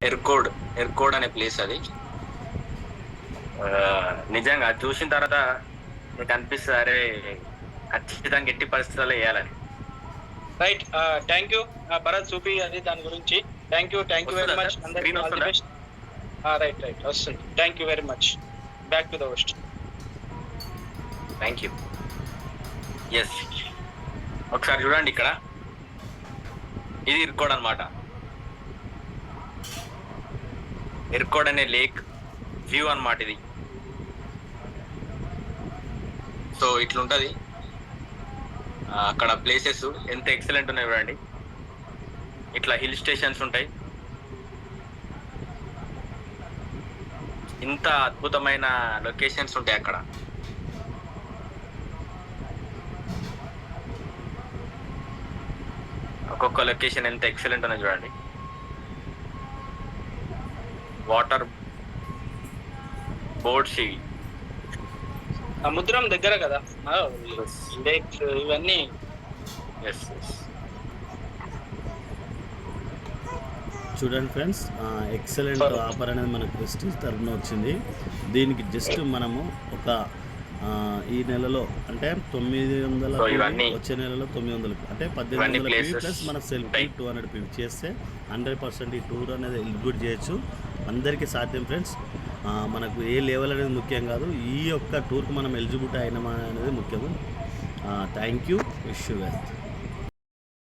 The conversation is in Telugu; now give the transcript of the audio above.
ఎర్కోడ్ ఎర్కోడ్ అనే ప్లేస్ అది. నిజంగా అది చూసిన తర్వాత మీకు అనిపిస్తుంది, అరే ఖచ్చితంగా ఎట్టి పరిస్థితుల్లో వేయాలని. రైట్. థ్యాంక్ యూ భరత్, చూపి అది దాని గురించి. Thank you very much. అందరికీ ఆల్ ది బెస్ట్. రైట్ వస్తుంది. Thank you very much. Back to the host. Thank you. Yes, ఒకసారి చూడండి ఇక్కడ, ఇది ఇర్కోడ్ అనమాట. ఇర్కోడ్ అనే లేక్ వ్యూ అనమాట ఇది. సో ఇట్లుంటది అక్కడ ప్లేసెస్, ఎంత ఎక్సలెంట్ ఉన్నాయి చూడండి. ఇట్లా హిల్ స్టేషన్స్ ఉంటాయి, ఇంత అద్భుతమైన లొకేషన్స్ ఉంటాయి అక్కడ. ఒక్కొక్క లొకేషన్ ఎంత ఎక్సలెంట్ ఉన్నాయి చూడండి. వాటర్ బోట్స్ ఇవి, సముద్రం దగ్గర కదా లేక్స్ ఇవన్నీ. చూడండి ఫ్రెండ్స్, ఎక్సలెంట్ ఆఫర్ అనేది మనకు ప్రెస్టీజ్ తరఫున వచ్చింది. దీనికి జస్ట్ మనము ఒక ఈ నెలలో అంటే 900, వచ్చే నెలలో 900, అంటే 1800 ప్లస్ మన సెల్ఫ్ 200 చేస్తే 100% ఈ టూర్ అనేది ఎలిజిబుల్ చేయొచ్చు. అందరికీ సాధ్యం ఫ్రెండ్స్. మనకు ఏ లెవెల్ అనేది ముఖ్యం కాదు, ఈ యొక్క టూర్కి మనం ఎలిజిబిలిటీ అయినామా అనేది ముఖ్యము. Thank you. Wish you well.